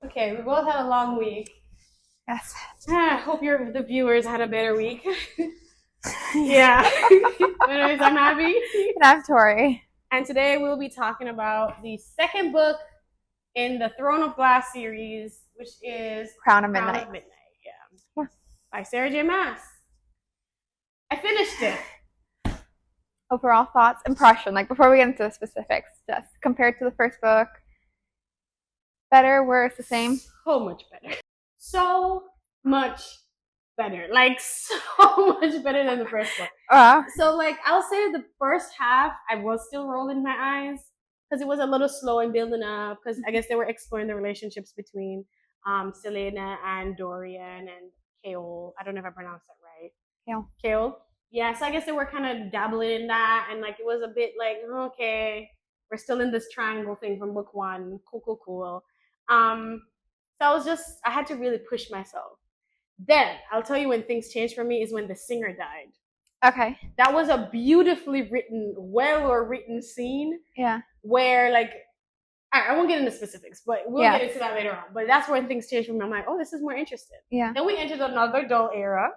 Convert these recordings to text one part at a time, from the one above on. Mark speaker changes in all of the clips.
Speaker 1: Okay, we both had a long week.
Speaker 2: Yes.
Speaker 1: I hope the viewers had a better week. Yeah. Anyways, I'm Abby.
Speaker 2: And I'm Tori.
Speaker 1: And today we'll be talking about the second book in the Throne of Glass series, which is
Speaker 2: Crown of Midnight.
Speaker 1: Yeah. By Sarah J. Maas. I finished it.
Speaker 2: Overall thoughts, impression, like before we get into the specifics, just compared to the first book. Better, worse, the same?
Speaker 1: So much better. So much better. Like, so much better than the first book. So, like, I'll say the first half, I was still rolling my eyes because it was a little slow in building up because I guess they were exploring the relationships between Selena and Dorian and Kale. I don't know if I pronounced that right. Kale. Yeah, so I guess they were kind of dabbling in that, and like it was a bit like, okay, we're still in this triangle thing from book one. Cool. So I had to really push myself. Then I'll tell you when things changed for me is when the singer died.
Speaker 2: Okay.
Speaker 1: That was a beautifully written, well-written scene.
Speaker 2: Yeah.
Speaker 1: Where like, I won't get into specifics, but we'll get into that later on. But that's when things changed for me. I'm like, oh, this is more interesting.
Speaker 2: Yeah.
Speaker 1: Then we entered another dull era.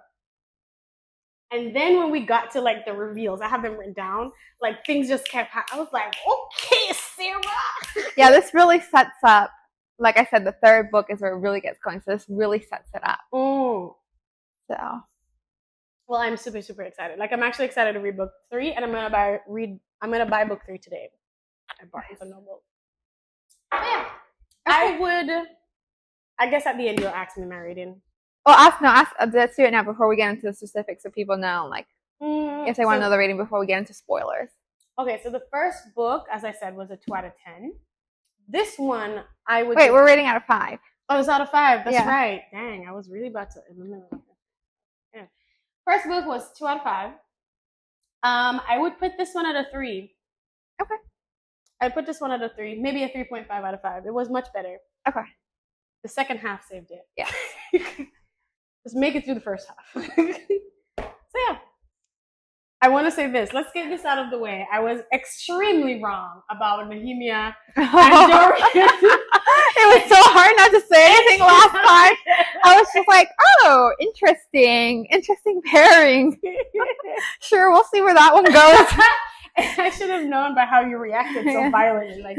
Speaker 1: And then when we got to like the reveals, I have them written down, like things just kept happening. I was like, okay, Sarah.
Speaker 2: Yeah, this really sets up, like I said, the third book is where it really gets going. So this really sets it up.
Speaker 1: So.
Speaker 2: Well,
Speaker 1: I'm super, super excited. Like I'm actually excited to read book 3, and I'm gonna buy book 3 today at Barnes and Noble. But yeah, okay. I guess at the end you'll ask me my rating.
Speaker 2: Well, let's do it now before we get into the specifics so people know, like, if they want to know the rating before we get into spoilers.
Speaker 1: Okay, so the first book, as I said, was a 2 out of 10. This one,
Speaker 2: Wait, we're rating out of 5.
Speaker 1: Oh, it's out of 5. That's right. Dang, I was really about to. Yeah. First book was 2 out of 5. I would put this one at a 3.
Speaker 2: Okay.
Speaker 1: I'd put this one at a 3, maybe a 3.5 out of 5. It was much better.
Speaker 2: Okay.
Speaker 1: The second half saved it.
Speaker 2: Yeah.
Speaker 1: Just make it through the first half. So yeah. I want to say this. Let's get this out of the way. I was extremely wrong about Nehemia and Dorian.
Speaker 2: It was so hard not to say anything last time. I was just like, oh, interesting pairing. Sure, we'll see where that one goes.
Speaker 1: I should have known by how you reacted so violently. Like,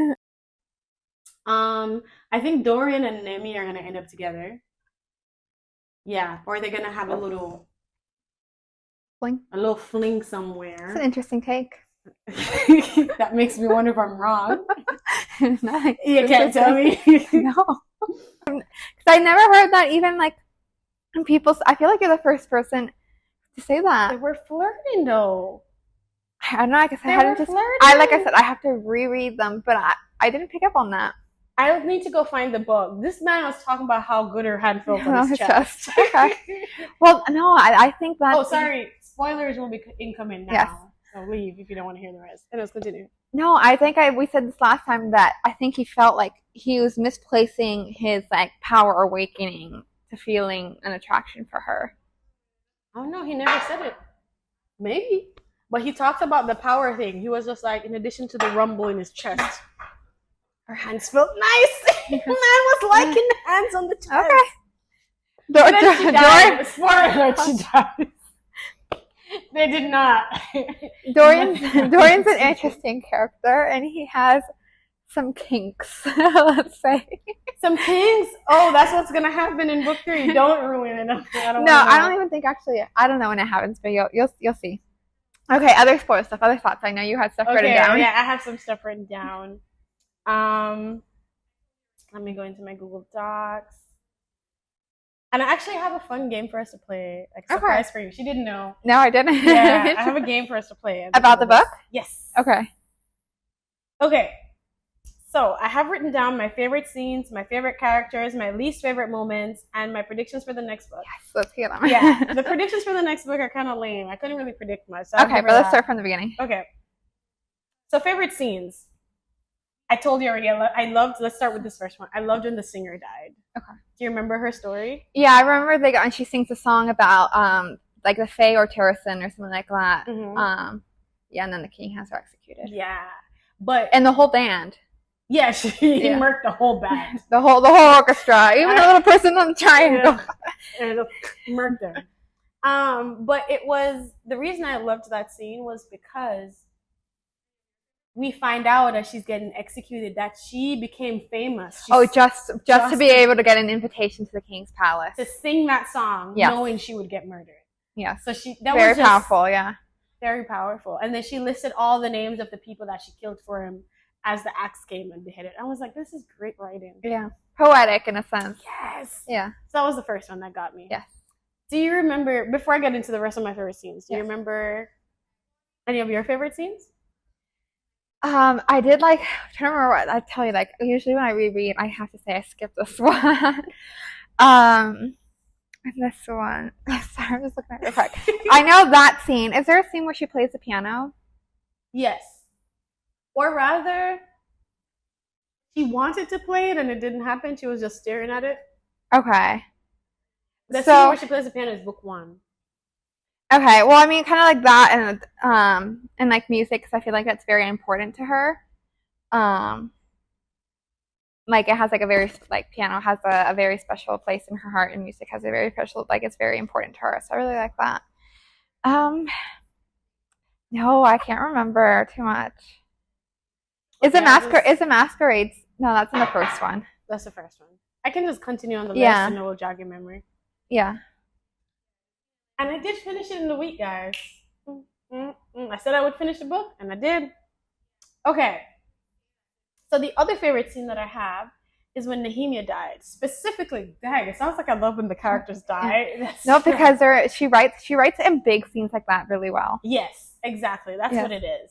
Speaker 1: I think Dorian and Nemi are gonna end up together. Yeah, or they're gonna have a little fling somewhere.
Speaker 2: It's an interesting take.
Speaker 1: That makes me wonder if I'm wrong.
Speaker 2: Nice.
Speaker 1: You can't tell me.
Speaker 2: No, because I never heard that. Even like people, I feel like you're the first person to say that.
Speaker 1: They were flirting though.
Speaker 2: I don't know. I guess I hadn't just. Like I said, I have to reread them, but I didn't pick up on that.
Speaker 1: I need to go find the book. This man was talking about how good her hand felt on his chest.
Speaker 2: Okay. Well, no, I think that.
Speaker 1: Oh, sorry. Spoilers will be incoming now. Yes. So leave if you don't want to hear the rest. And let's continue.
Speaker 2: No, I think we said this last time that I think he felt like he was misplacing his like power awakening to feeling an attraction for her.
Speaker 1: I don't know. He never said it. Maybe. But he talked about the power thing. He was just like, in addition to the rumble in his chest, her hands felt nice. Man was liking the hands on the chest.
Speaker 2: Okay.
Speaker 1: Spoiler, she died. They did not.
Speaker 2: Dorian's an interesting character, and he has some kinks. Let's say
Speaker 1: some kinks. Oh, that's what's gonna happen in book 3. Don't ruin it.
Speaker 2: I don't even think actually. I don't know when it happens, but you'll see. Okay, other spoiler stuff, other thoughts. I know you had stuff written down.
Speaker 1: Yeah, I have some stuff written down. Let me go into my Google Docs. And I actually have a fun game for us to play, like a surprise for you. She didn't know.
Speaker 2: No, I didn't.
Speaker 1: Yeah, I have a game for us to play.
Speaker 2: About the book?
Speaker 1: Yes.
Speaker 2: Okay.
Speaker 1: So I have written down my favorite scenes, my favorite characters, my least favorite moments, and my predictions for the next book.
Speaker 2: Yes, let's hear them.
Speaker 1: Yeah, the predictions for the next book are kind of lame. I couldn't really predict much. So
Speaker 2: okay, but let's start from the beginning.
Speaker 1: Okay. So favorite scenes. I told you already. Let's start with this first one. I loved when the singer died.
Speaker 2: Okay.
Speaker 1: Do you remember her story?
Speaker 2: Yeah, I remember and she sings a song about like the Fae or Terrasin or something like that.
Speaker 1: Mm-hmm.
Speaker 2: Yeah, and then the king has her executed.
Speaker 1: Yeah,
Speaker 2: and the whole band.
Speaker 1: Yeah, he murked the whole band.
Speaker 2: The whole orchestra. Even the little person on the triangle.
Speaker 1: And murked them. But it was, the reason I loved that scene was because we find out as she's getting executed that she became famous.
Speaker 2: Just to be able to get an invitation to the king's palace.
Speaker 1: To sing that song, knowing she would get murdered.
Speaker 2: Yeah.
Speaker 1: So
Speaker 2: that was very powerful, yeah.
Speaker 1: Very powerful. And then she listed all the names of the people that she killed for him as the axe came and beheaded. I was like, this is great writing.
Speaker 2: Yeah. Poetic in a sense.
Speaker 1: Yes.
Speaker 2: Yeah.
Speaker 1: So that was the first one that got me.
Speaker 2: Yes.
Speaker 1: Do you remember, before I get into the rest of my favorite scenes, do you remember any of your favorite scenes?
Speaker 2: I did I'm trying to remember what I tell you, usually when I reread, I have to say I skipped this one. This one. Sorry, I'm just looking at it real quick. I know that scene. Is there a scene where she plays the piano?
Speaker 1: Yes. Or rather, she wanted to play it and it didn't happen. She was just staring at it.
Speaker 2: Okay.
Speaker 1: The scene where she plays the piano is book 1.
Speaker 2: Okay, well, I mean, kind of like that, and like music, because I feel like that's very important to her. Like it has a very piano has a very special place in her heart, and music has a very special it's very important to her. So I really like that. No, I can't remember too much. Is it Masquerades? No, that's in the first one.
Speaker 1: That's the first one. I can just continue on the list and it will jog your memory.
Speaker 2: Yeah.
Speaker 1: And I did finish it in the week, guys. I said I would finish the book, and I did. Okay. So the other favorite scene that I have is when Nehemia died. Specifically, dang, it sounds like I love when the characters die.
Speaker 2: No, because she writes in big scenes like that really well.
Speaker 1: Yes, exactly. That's what it is.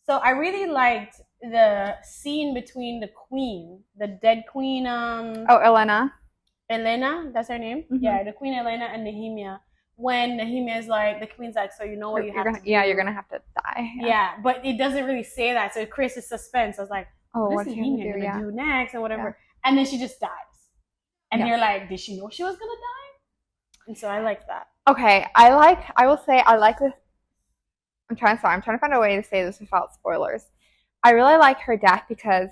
Speaker 1: So I really liked the scene between the queen, the dead queen.
Speaker 2: Elena.
Speaker 1: Elena, that's her name? Mm-hmm. Yeah, the queen Elena and Nehemia. When Nehemia is like, the queen's like, so you know what you have to do.
Speaker 2: Yeah, you're going to have to die.
Speaker 1: Yeah, but it doesn't really say that. So it creates a suspense. I was like, what is Nehemia going to do next and whatever. Yeah. And then she just dies. And you're like, did she know she was going to die? And so I like that.
Speaker 2: Okay, I will say I like this. I'm trying to find a way to say this without spoilers. I really like her death because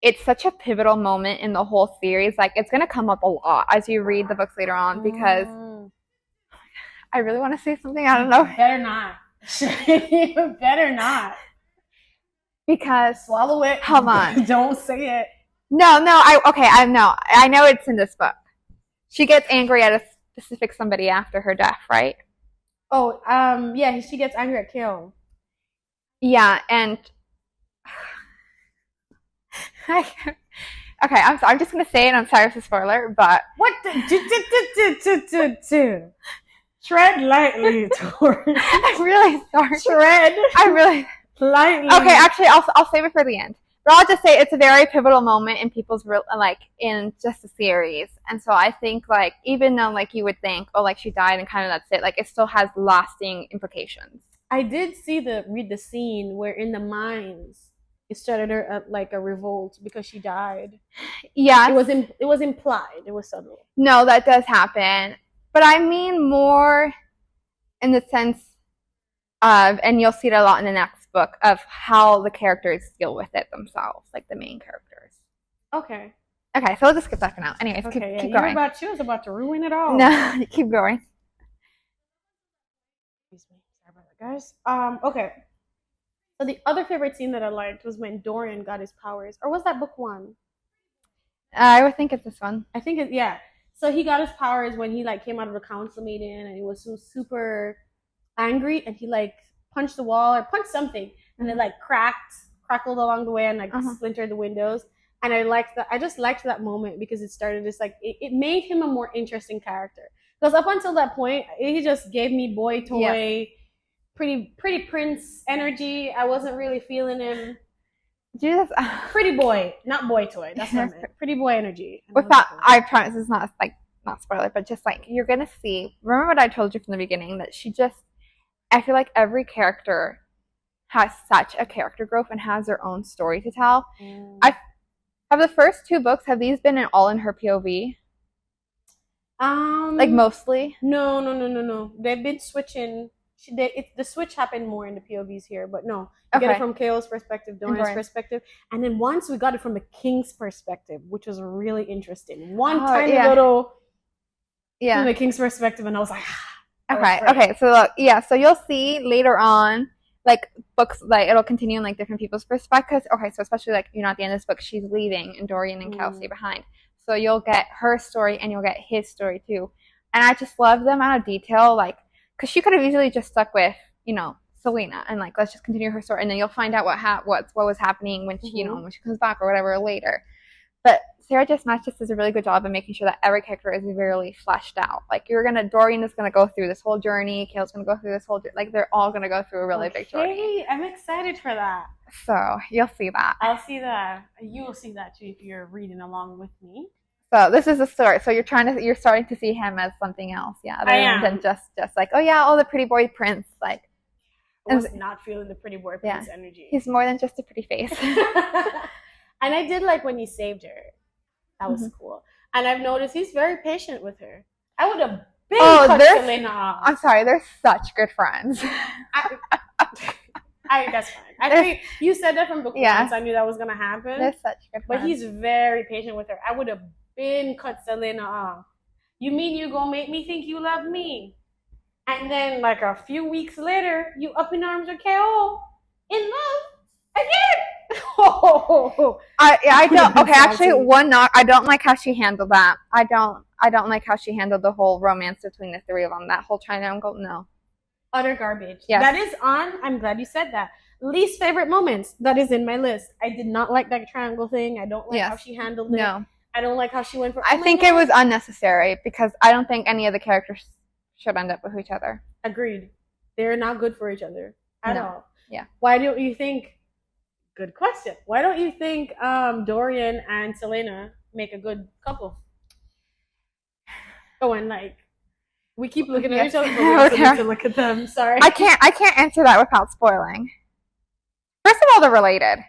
Speaker 2: it's such a pivotal moment in the whole series. It's going to come up a lot as you read the books later on because I really want to say something. I don't know.
Speaker 1: Better not. You better not.
Speaker 2: Because
Speaker 1: swallow it.
Speaker 2: Come on.
Speaker 1: Don't say it.
Speaker 2: No. I know it's in this book. She gets angry at a specific somebody after her death, right?
Speaker 1: Oh, yeah. She gets angry at Kale.
Speaker 2: Yeah, and okay, I'm just gonna say it. I'm sorry for the spoiler, but
Speaker 1: what? Tread lightly, Tori.
Speaker 2: I'm really sorry.
Speaker 1: Tread.
Speaker 2: I'm really
Speaker 1: lightly.
Speaker 2: Okay, actually, I'll save it for the end. But I'll just say it's a very pivotal moment in people's in just the series, and so I think even though you would think she died and kind of that's it, it still has lasting implications.
Speaker 1: I did read the scene where in the mines it started a revolt because she died.
Speaker 2: Yeah,
Speaker 1: it was implied. It was subtle.
Speaker 2: No, that does happen. But I mean more in the sense of, and you'll see it a lot in the next book, of how the characters deal with it themselves, the main characters.
Speaker 1: Okay.
Speaker 2: Okay, so we'll just skip that for now. Anyways, keep going.
Speaker 1: She was about to ruin it all.
Speaker 2: No, keep going.
Speaker 1: Excuse me. Sorry about that, guys. Okay. So the other favorite scene that I liked was when Dorian got his powers. Or was that book 1?
Speaker 2: I would think it's this one.
Speaker 1: I think yeah. So he got his powers when he came out of the council meeting and he was so super angry and he punched the wall or punched something and it crackled along the way and splintered the windows. And I just liked that moment because it started this it made him a more interesting character. Because up until that point, he just gave me boy toy, pretty prince energy. I wasn't really feeling him.
Speaker 2: Jesus.
Speaker 1: Pretty boy, not boy toy. That's what I meant. Pretty boy energy.
Speaker 2: With that, I promise it's not not spoiler, but just you're gonna see. Remember what I told you from the beginning, that I feel like every character has such a character growth and has their own story to tell. Have the first 2 books, have these been all in her POV? Mostly?
Speaker 1: No. They've been switching. the switch happened more in the POVs here, but no, you get it from KO's perspective, Dorian's perspective, and then once we got it from the King's perspective, which was really interesting. Tiny little from the King's perspective, and I was like,
Speaker 2: okay, so look, so you'll see later on, like books, like it'll continue in like different people's perspectives. Okay, so especially like at the end of this book, she's leaving, and Dorian and Cal stay behind. So you'll get her story, and you'll get his story too. And I just love the amount of detail, like, because she could have easily just stuck with, Selena, and like, let's just continue her story, and then you'll find out what was happening when she, when she comes back or whatever later. But Sarah J. Maas just does a really good job of making sure that every character is really fleshed out. Like, Dorian is gonna go through this whole journey, Kale's gonna go through this whole, like, they're all gonna go through a really big journey.
Speaker 1: I'm excited for that.
Speaker 2: So you'll see that.
Speaker 1: I'll see that. You will see that too if you're reading along with me.
Speaker 2: So this is the story. So you're starting to see him as something else, than just like, the pretty boy prince, like.
Speaker 1: I was not feeling the pretty boy prince energy.
Speaker 2: He's more than just a pretty face.
Speaker 1: And I did like when he saved her. That was cool. And I've noticed he's very patient with her. I would have cut Selena off.
Speaker 2: I'm sorry, they're such good friends.
Speaker 1: That's fine. I think you said that from book one, so I knew that was gonna happen.
Speaker 2: They're such good friends.
Speaker 1: But he's very patient with her. I would have cut Selena off. You mean you gonna make me think you love me? And then like a few weeks later, you up in arms with KO in love again.
Speaker 2: I don't. Okay, actually, I don't like how she handled that. I don't like how she handled the whole romance between the three of them. That whole triangle, no.
Speaker 1: Utter garbage. Yes. That is on. I'm glad you said that. Least favorite moments. That is in my list. I did not like that triangle thing. I don't like how she handled it. No. I don't like how she went for.
Speaker 2: I think it was unnecessary because I don't think any of the characters should end up with each other.
Speaker 1: Agreed. They're not good for each other at all.
Speaker 2: Yeah.
Speaker 1: Why don't you think? Good question. Why don't you think Dorian and Selena make a good couple? Oh, and like we keep looking at each other, but we need to look at them. Sorry.
Speaker 2: I can't answer that without spoiling. First of all, they're related.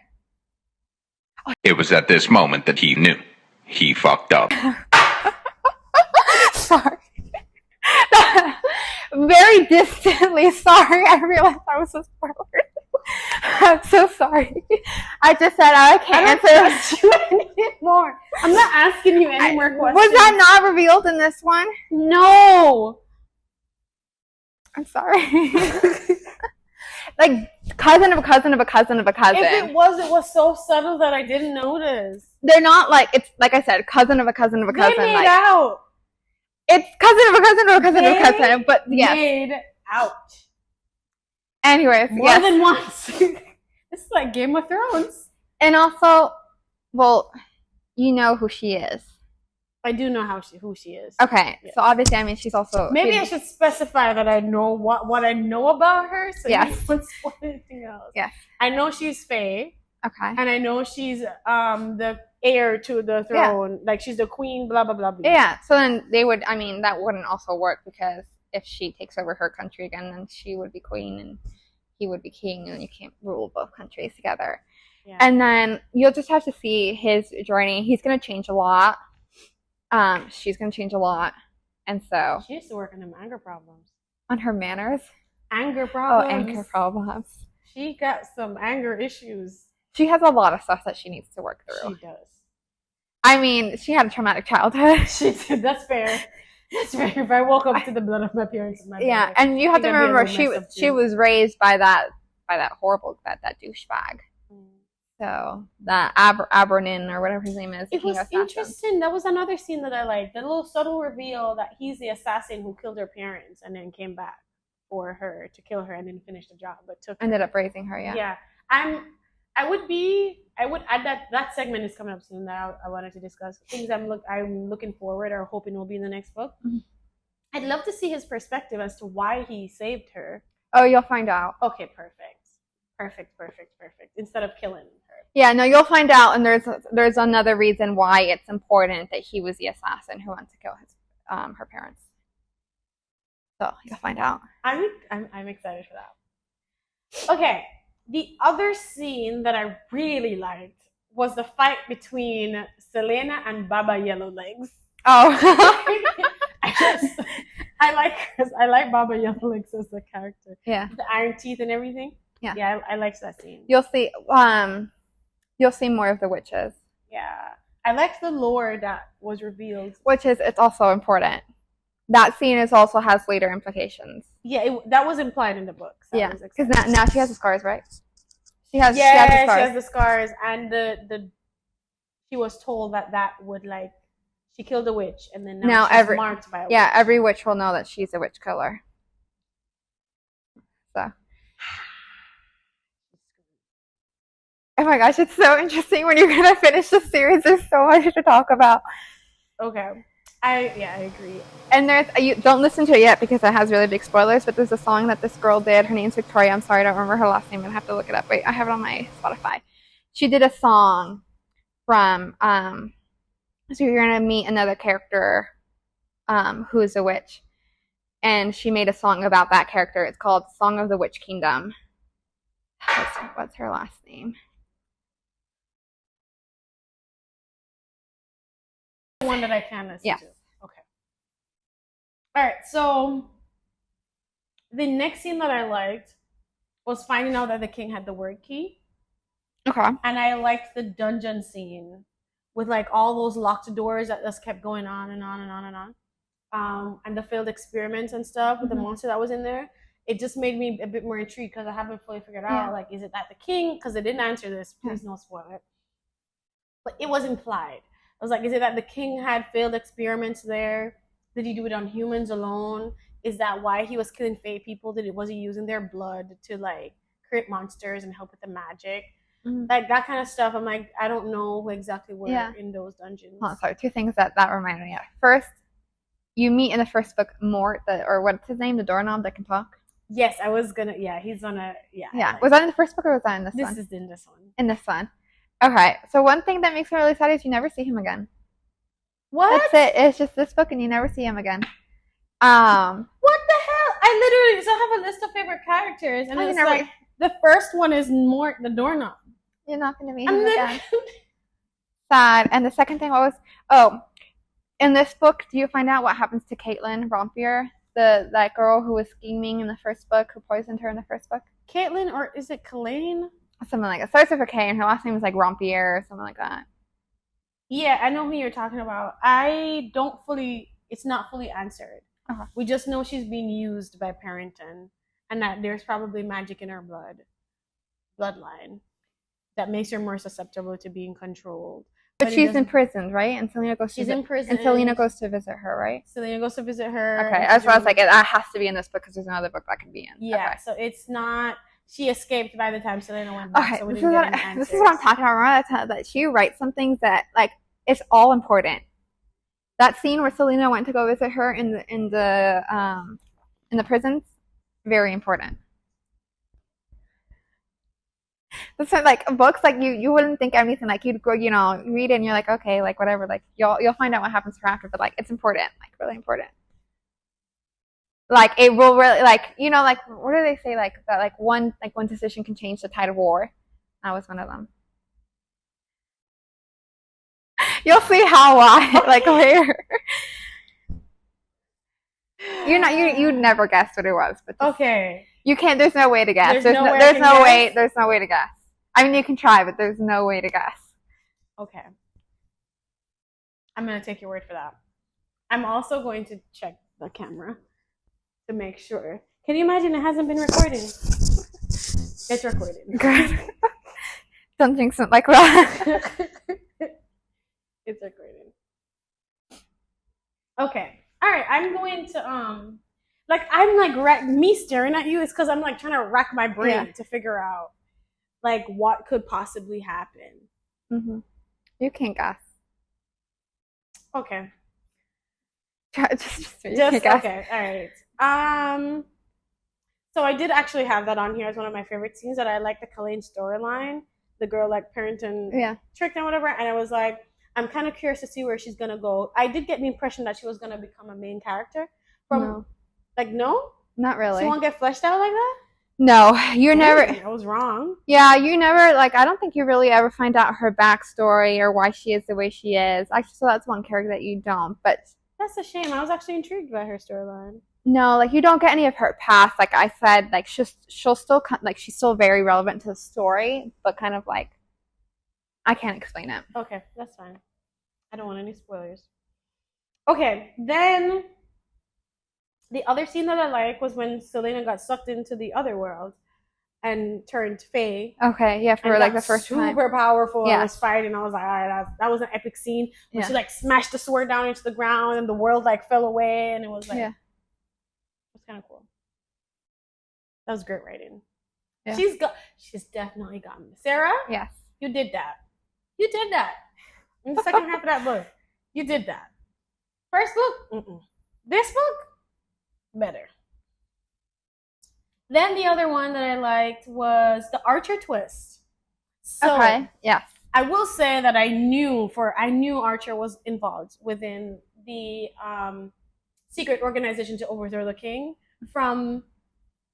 Speaker 3: It was at this moment that he knew. He fucked up.
Speaker 2: Sorry. Very distantly sorry. I realized I was a spoiler. I'm so sorry. I just said I can't answer
Speaker 1: you anymore. I'm not asking you any more questions.
Speaker 2: Was that not revealed in this one?
Speaker 1: No.
Speaker 2: I'm sorry. Like cousin of a cousin of a cousin of a cousin.
Speaker 1: If it was so subtle that I didn't notice.
Speaker 2: They're not like, it's like I said, cousin of a cousin of a cousin.
Speaker 1: They made out.
Speaker 2: It's cousin of a cousin of a cousin of a cousin, but yes.
Speaker 1: Made out.
Speaker 2: Anyways,
Speaker 1: more than once. This is like Game of Thrones.
Speaker 2: And also, well, you know who she is.
Speaker 1: I do know who she is.
Speaker 2: Okay, so obviously, I mean, she's also.
Speaker 1: Maybe I should specify that I know what I know about her. So
Speaker 2: yes.
Speaker 1: You don't spoil anything else.
Speaker 2: Yes.
Speaker 1: I know she's Faye.
Speaker 2: Okay.
Speaker 1: And I know she's the heir to the throne. Yeah. Like she's the queen. Blah blah blah blah.
Speaker 2: Yeah. So then that wouldn't also work because if she takes over her country again, then she would be queen and he would be king, and you can't rule both countries together. Yeah. And then you'll just have to see his journey. He's gonna change a lot. She's gonna change a lot, and so
Speaker 1: she used to work on them anger problems.
Speaker 2: On her manners?
Speaker 1: Anger problems.
Speaker 2: Oh, anger problems.
Speaker 1: She got some anger issues.
Speaker 2: She has a lot of stuff that she needs to work through.
Speaker 1: She does.
Speaker 2: I mean, she had a traumatic childhood.
Speaker 1: She did. That's fair. That's fair. If I woke up to the blood of my parents in my bed,
Speaker 2: and you have to remember she was raised by that horrible that douchebag. So that Abernin or whatever his name is.
Speaker 1: It was interesting. That was another scene that I liked. The little subtle reveal that he's the assassin who killed her parents and then came back for her to kill her and then finish the job, but
Speaker 2: ended up raising her. Yeah.
Speaker 1: Yeah. I would add that segment is coming up soon that I wanted to discuss. Things I'm looking forward or hoping will be in the next book. Mm-hmm. I'd love to see his perspective as to why he saved her.
Speaker 2: Oh, you'll find out.
Speaker 1: Okay, perfect. Instead of killing her.
Speaker 2: Yeah, no, you'll find out, and there's another reason why it's important that he was the assassin who went to kill her parents. So you'll find out.
Speaker 1: I'm excited for that. Okay, the other scene that I really liked was the fight between Selena and Baba Yellowlegs.
Speaker 2: Oh,
Speaker 1: I like Baba Yandex as the character.
Speaker 2: Yeah.
Speaker 1: The iron teeth and everything.
Speaker 2: Yeah.
Speaker 1: Yeah, I liked that scene.
Speaker 2: You'll see more of the witches.
Speaker 1: Yeah. I liked the lore that was revealed.
Speaker 2: It's also important. That scene also has later implications.
Speaker 1: Yeah, that was implied in the book. So
Speaker 2: yeah, because now she has the scars, right? She has the scars.
Speaker 1: She has the scars, and she was told that would she killed a witch, and then now she's marked by a witch.
Speaker 2: Yeah, every witch will know that she's a witch killer. So. Oh my gosh, it's so interesting when you're gonna finish the series. There's so much to talk about.
Speaker 1: Okay. I agree.
Speaker 2: And you don't listen to it yet because it has really big spoilers, but there's a song that this girl did. Her name's Victoria. I'm sorry, I don't remember her last name. I'm gonna have to look it up. Wait, I have it on my Spotify. She did a song from so you're gonna meet another character who is a witch. And she made a song about that character. It's called Song of the Witch Kingdom. What's her last name?
Speaker 1: One that I can listen to. Okay. All right. So the next scene that I liked was finding out that the king had the word key.
Speaker 2: Okay.
Speaker 1: And I liked the dungeon scene with all those locked doors that just kept going on and on and on and on. And the failed experiments and stuff with the monster that was in there. It just made me a bit more intrigued because I haven't fully figured out is it that the king? Because they didn't answer this. Please no spoil it. But it was implied. I was like, is it that the king had failed experiments there? Did he do it on humans alone? Is that why he was killing fae people? Was he using their blood to create monsters and help with the magic? That kind of stuff. I'm like, I don't know exactly where in those dungeons.
Speaker 2: Oh, sorry, two things that reminded me of. First, you meet in the first book Mort, or what's his name, the doorknob that can talk?
Speaker 1: Yes, I was gonna. Yeah, he's gonna. Yeah.
Speaker 2: Yeah. Was that in the first book or was that in this one?
Speaker 1: This is in this one. In
Speaker 2: this one. Okay. So one thing that makes me really sad is you never see him again.
Speaker 1: What?
Speaker 2: That's it. It's just this book and you never see him again.
Speaker 1: What the hell? I literally still have a list of favorite characters, and it's the first one is Mort the doorknob.
Speaker 2: You're not gonna meet him again. Sad. And the second thing was in this book, do you find out what happens to Caitlin Rompier? That girl who was scheming in the first book, who poisoned her in the first book?
Speaker 1: Caitlin, or is it Kalaine?
Speaker 2: Something like that. Starts with a K, and her last name is Rompier or something like that.
Speaker 1: Yeah, I know who you're talking about. It's not fully answered. Uh-huh. We just know she's being used by Parrington, and that there's probably magic in her bloodline, that makes her more susceptible to being controlled.
Speaker 2: But she's imprisoned, right? And Selena goes
Speaker 1: in prison.
Speaker 2: And Selena goes to visit her, right?
Speaker 1: Selena goes to visit her.
Speaker 2: Okay, that's why I was like, that has to be in this book because there's another book that can be in.
Speaker 1: Yeah,
Speaker 2: okay.
Speaker 1: So it's not. She escaped by the time Selena went back.
Speaker 2: Okay,
Speaker 1: so
Speaker 2: this is what I'm talking about. Remember that she writes some things that it's all important. That scene where Selena went to go visit her in the prisons, very important. That's books you wouldn't think anything you'd go read it and you're okay whatever you'll find out what happens to her after, but it's important, really important. It will really what do they say that one decision can change the tide of war. That was one of them. You'll see how later. You'd never guess what it was, but
Speaker 1: okay.
Speaker 2: You can't. There's no way to guess. There's no way to guess. I mean, you can try, but there's no way to guess.
Speaker 1: Okay. I'm gonna take your word for that. I'm also going to check the camera to make sure. Can you imagine it hasn't been recording? It's recording.
Speaker 2: Don't think something like that.
Speaker 1: It's recording. Okay. All right. I'm going to me staring at you is because I'm trying to rack my brain to figure out what could possibly happen.
Speaker 2: Mm-hmm. You can't guess.
Speaker 1: Okay.
Speaker 2: Just okay.
Speaker 1: All right. So I did actually have that on here as one of my favorite scenes, that I like the Kalaine storyline. The girl Parrington tricked and whatever, and I was I'm kind of curious to see where she's gonna go. I did get the impression that she was gonna become a main character. No,
Speaker 2: not really.
Speaker 1: She won't get fleshed out like that.
Speaker 2: No, you're never.
Speaker 1: I was wrong.
Speaker 2: Yeah, you never I don't think you really ever find out her backstory or why she is the way she is. Actually, so that's one character that you don't. But
Speaker 1: that's a shame. I was actually intrigued by her storyline.
Speaker 2: No, like you don't get any of her past. Like I said, like she'll still like she's still very relevant to the story, but kind of like I can't explain it.
Speaker 1: Okay, that's fine. I don't want any spoilers. Okay, then the other scene that I like was when Selena got sucked into the other world and turned Fae.
Speaker 2: Okay, yeah, for like the first
Speaker 1: super
Speaker 2: time.
Speaker 1: Super powerful. Yeah. I was fighting. I was like, all right, that was an epic scene. When she like smashed the sword down into the ground and the world like fell away, and it was like, it was kind of cool. That was great writing. Yeah. She's definitely gotten it. Sarah?
Speaker 2: Yes.
Speaker 1: You did that. You did that. In the second half of that book. You did that. First book? Mm-mm. This book? Better. Then the other one that I liked was the Archer twist. So,
Speaker 2: okay. Yes.
Speaker 1: I will say that I knew Archer was involved within the secret organization to overthrow the king from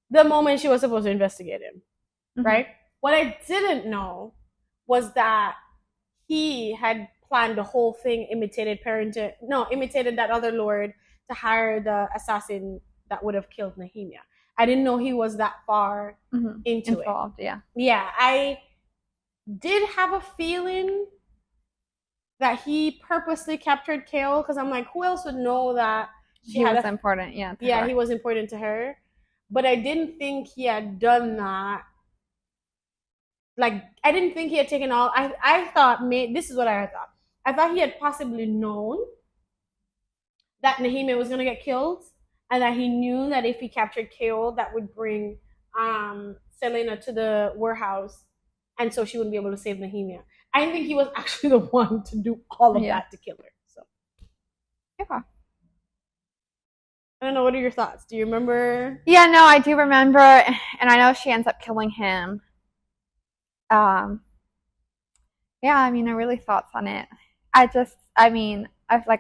Speaker 1: the moment she was supposed to investigate him, right? What I didn't know was that he had planned the whole thing, imitated that other lord to hire the assassin that would have killed Nehemia. I didn't know he was that far involved.
Speaker 2: Yeah.
Speaker 1: Yeah, I did have a feeling that he purposely captured Kale because I'm like, who else would know that
Speaker 2: he was important? Yeah.
Speaker 1: Yeah, he was important to her. But I didn't think he had done that. Like, I didn't think he had taken all. I thought, this is what I thought. I thought he had possibly known that Nehemia was going to get killed, and that he knew that if he captured Kale, that would bring Selena to the warehouse, and so she wouldn't be able to save Nehemia. I didn't think he was actually the one to do all of that to kill her. So,
Speaker 2: yeah.
Speaker 1: I don't know. What are your thoughts? Do you remember?
Speaker 2: Yeah, no, I do remember, and I know she ends up killing him. Yeah, I mean, I really thoughts on it. Like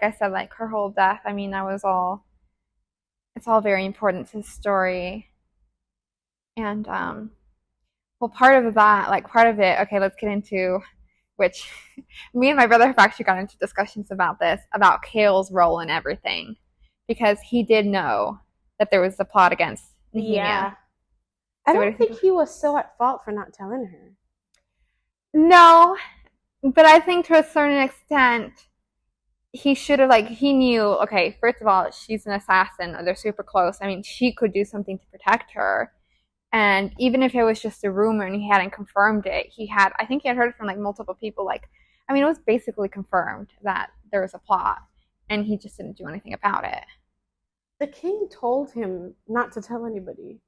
Speaker 2: I said, like her whole death. I mean, it's all very important to the story. And well, part of it. Okay, let's get into which me and my brother have actually got into discussions about this, about Kale's role in everything, because he did know that there was a plot against Nehemia. Yeah.
Speaker 1: I don't think he was so at fault for not telling her.
Speaker 2: No, but I think to a certain extent, he should have, he knew, okay, first of all, she's an assassin, they're super close. I mean, she could do something to protect her. And even if it was just a rumor and he hadn't confirmed it, I think he had heard it from, multiple people. It was basically confirmed that there was a plot, and he just didn't do anything about it.
Speaker 1: The king told him not to tell anybody.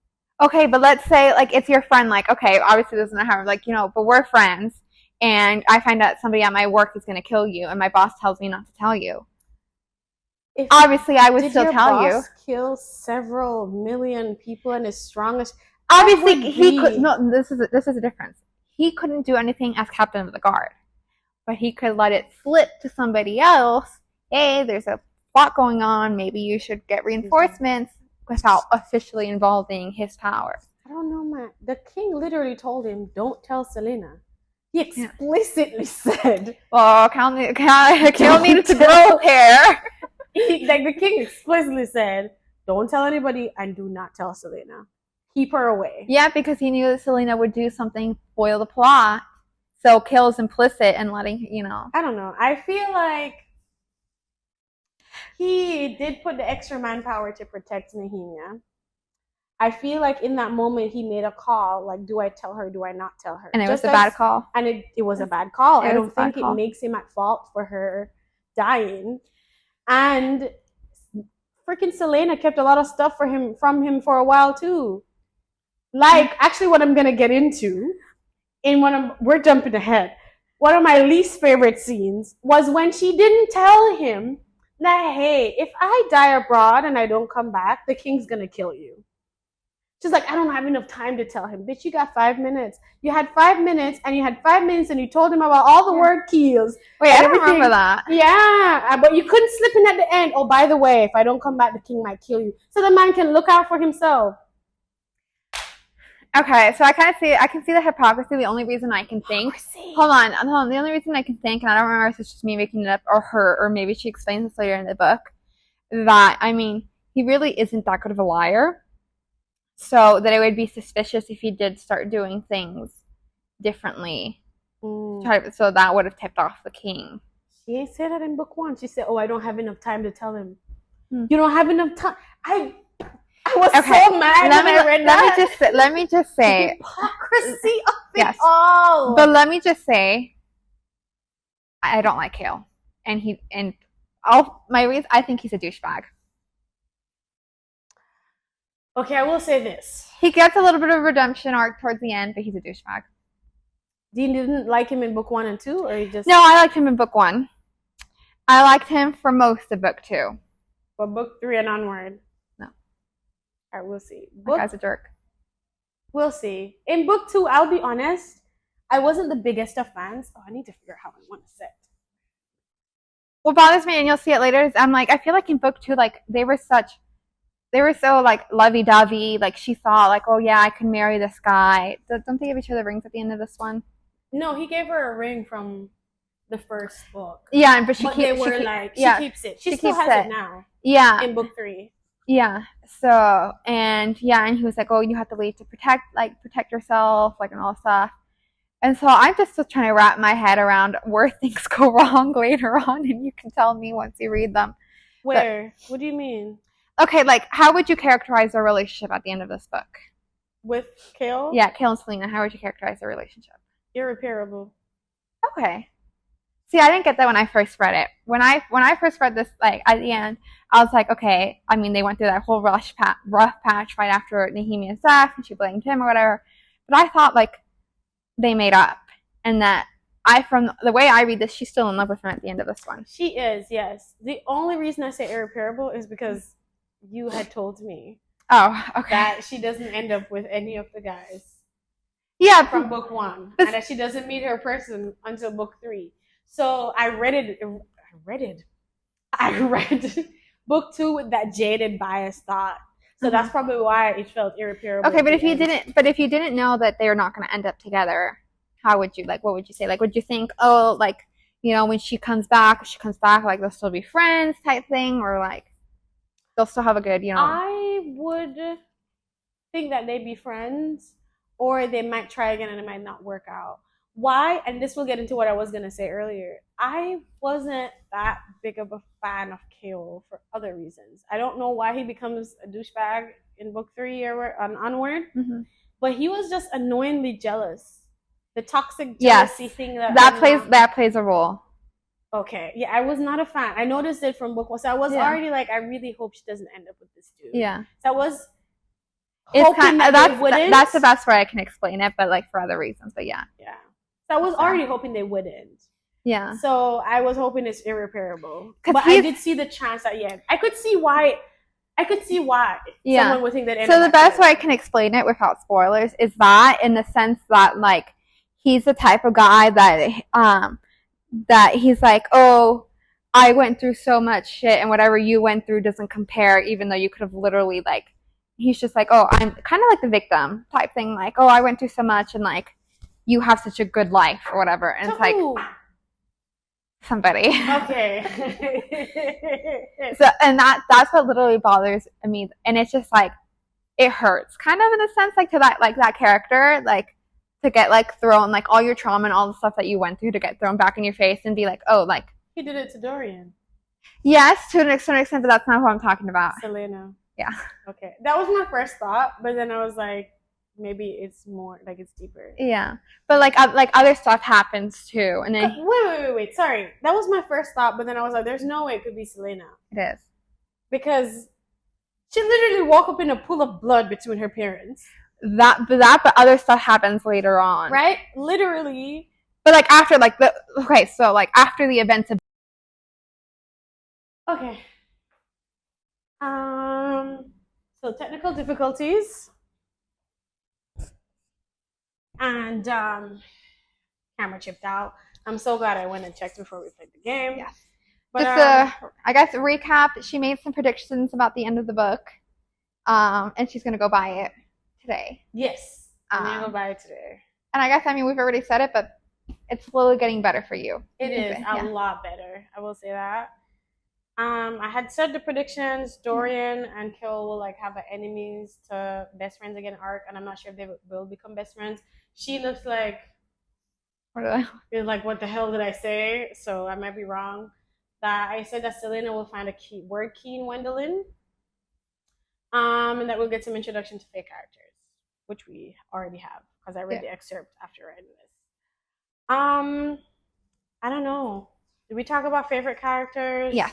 Speaker 2: Okay, but let's say, it's your friend, okay, obviously this doesn't happen, but we're friends, and I find out somebody at my work is going to kill you, and my boss tells me not to tell you. Obviously, I would still tell you.
Speaker 1: Did your boss kill several million people and is strong as...
Speaker 2: Obviously, he could... No, this is a difference. He couldn't do anything as captain of the guard, but he could let it slip to somebody else. Hey, there's a plot going on, maybe you should get reinforcements, without officially involving his power.
Speaker 1: I don't know, man. The king literally told him, don't tell Selena. He explicitly said...
Speaker 2: Well, Cal needed to grow hair.
Speaker 1: The king explicitly said, don't tell anybody and do not tell Selena. Keep her away.
Speaker 2: Yeah, because he knew that Selena would do something, foil the plot. So Kale's implicit in letting,
Speaker 1: I don't know. I feel like he did put the extra manpower to protect Nehemia. I feel like in that moment he made a call, do I tell her, do I not tell her?
Speaker 2: And it was a bad call.
Speaker 1: And it was a bad call. I don't think it makes him at fault for her dying. And freaking Selena kept a lot of stuff from him for a while too. Actually what I'm gonna get into we're jumping ahead. One of my least favorite scenes was when she didn't tell him that, hey, if I die abroad and I don't come back, the king's gonna kill you. She's like, I don't have enough time to tell him. Bitch, you got 5 minutes. You had 5 minutes, and you had 5 minutes, and you told him about all the word keys.
Speaker 2: Wait, I don't remember that.
Speaker 1: Yeah, but you couldn't slip in at the end. Oh, by the way, if I don't come back, the king might kill you. So the man can look out for himself.
Speaker 2: Okay, so I can see the hypocrisy. The only reason I can think, hold on. The only reason I can think, and I don't remember if it's just me making it up or her, or maybe she explains this later in the book, that, he really isn't that good of a liar. So that it would be suspicious if he did start doing things differently. So that would have tipped off the king.
Speaker 1: She ain't said that in book 1. She said, "Oh, I don't have enough time to tell him." You don't have enough time. I was so mad when I read that.
Speaker 2: Let me just say.
Speaker 1: The hypocrisy of it all.
Speaker 2: But let me just say, I don't like Cale, I think he's a douchebag.
Speaker 1: Okay, I will say this.
Speaker 2: He gets a little bit of a redemption arc towards the end, but he's a douchebag.
Speaker 1: You didn't like him in book 1 and 2, or you just?
Speaker 2: No, I liked him in book 1. I liked him for most of book 2.
Speaker 1: But book 3 and onward?
Speaker 2: No.
Speaker 1: All right, we'll see.
Speaker 2: That guy's a jerk.
Speaker 1: We'll see. In book 2, I'll be honest, I wasn't the biggest of fans. Oh, I need to figure out how I want to say it.
Speaker 2: What bothers me, and you'll see it later, is I feel like in book 2, like, they were so, like, lovey-dovey. Like, she thought, like, oh, yeah, I can marry this guy. Don't they give each other rings at the end of this one?
Speaker 1: No, he gave her a ring from the first book.
Speaker 2: Yeah, but she keeps it.
Speaker 1: She still has it now.
Speaker 2: Yeah.
Speaker 1: In book 3.
Speaker 2: Yeah. So, and he was like, oh, you have to leave to protect yourself, like, and all stuff. And so I'm just still trying to wrap my head around where things go wrong later on, and you can tell me once you read them.
Speaker 1: Where? What do you mean?
Speaker 2: Okay, like, how would you characterize their relationship at the end of this book?
Speaker 1: With Cale?
Speaker 2: Yeah, Cale and Selena. How would you characterize their relationship?
Speaker 1: Irreparable.
Speaker 2: Okay. See, I didn't get that when I first read it. When I first read this, like, at the end, I was like, okay. I mean, they went through that whole rough patch right after Nehemiah's death, and she blamed him or whatever. But I thought, like, they made up, and that from the way I read this, she's still in love with him at the end of this one.
Speaker 1: She is, yes. The only reason I say irreparable is because you had told me.
Speaker 2: Oh, okay.
Speaker 1: That she doesn't end up with any of the guys.
Speaker 2: Yeah,
Speaker 1: from book 1, and that she doesn't meet her person until book 3. So I read book 2 with that jaded, biased thought. So that's probably why it felt irreparable.
Speaker 2: Okay, but if you didn't know that they're not going to end up together, how would you, like, what would you say? Like, would you think, oh, like, you know, when she comes back, like, they'll still be friends type thing, or like they'll still have a good, you know?
Speaker 1: I would think that they'd be friends, or they might try again and it might not work out. Why? And this will get into what I was going to say earlier. I wasn't that big of a fan of Cale for other reasons. I don't know why he becomes a douchebag in book 3 or onward, but he was just annoyingly jealous. The toxic jealousy thing
Speaker 2: that plays a role.
Speaker 1: Okay, yeah, I was not a fan. I noticed it from book 1, so I was already like, I really hope she doesn't end up with this dude.
Speaker 2: Yeah,
Speaker 1: so I was.
Speaker 2: That's the best way I can explain it, but like for other reasons. But yeah.
Speaker 1: So I was already hoping they wouldn't.
Speaker 2: Yeah.
Speaker 1: So I was hoping it's irreparable. But I did see the chance that I could see why. Someone would think that.
Speaker 2: So the best way I can explain it without spoilers is that, in the sense that, like, he's the type of guy that he's like, oh, I went through so much shit, and whatever you went through doesn't compare, even though you could have literally, like. He's just like, oh, I'm kind of like the victim type thing. Like, oh, I went through so much, and like, you have such a good life or whatever. And it's like somebody.
Speaker 1: Okay.
Speaker 2: So, and that's what literally bothers me. And it's just like, it hurts kind of, in a sense, like, to that character, like, to get like thrown, like, all your trauma and all the stuff that you went through to get thrown back in your face and be like, oh, like.
Speaker 1: He did it to Dorian.
Speaker 2: Yes, to an extent, but that's not what I'm talking about.
Speaker 1: Selena.
Speaker 2: Yeah.
Speaker 1: Okay. That was my first thought, but then I was like, maybe it's more, like, it's deeper.
Speaker 2: Yeah. But like other stuff happens too. And then
Speaker 1: wait. Sorry. That was my first thought, but then I was like, there's no way it could be Selena.
Speaker 2: It is.
Speaker 1: Because she literally woke up in a pool of blood between her parents.
Speaker 2: But other stuff happens later on.
Speaker 1: Right? Literally.
Speaker 2: But like after after the events of.
Speaker 1: Okay. So technical difficulties, and camera chipped out. I'm so glad I went and checked before we played the game.
Speaker 2: Yes. But I guess, a recap. She made some predictions about the end of the book, and she's gonna go buy it today.
Speaker 1: Yes, I'm gonna go buy it today.
Speaker 2: And I guess, I mean, we've already said it, but it's slowly getting better for you.
Speaker 1: It is a lot better. I will say that. I had said the predictions. Dorian and Kel will like have an enemies to best friends again arc, and I'm not sure if they will become best friends. She looks like you're like, what the hell did I say? So I might be wrong. That I said that Selena will find a word key in Wendelin, and that we'll get some introduction to fake characters, which we already have because I read the excerpt after writing this. I don't know. Did we talk about favorite characters?
Speaker 2: Yeah.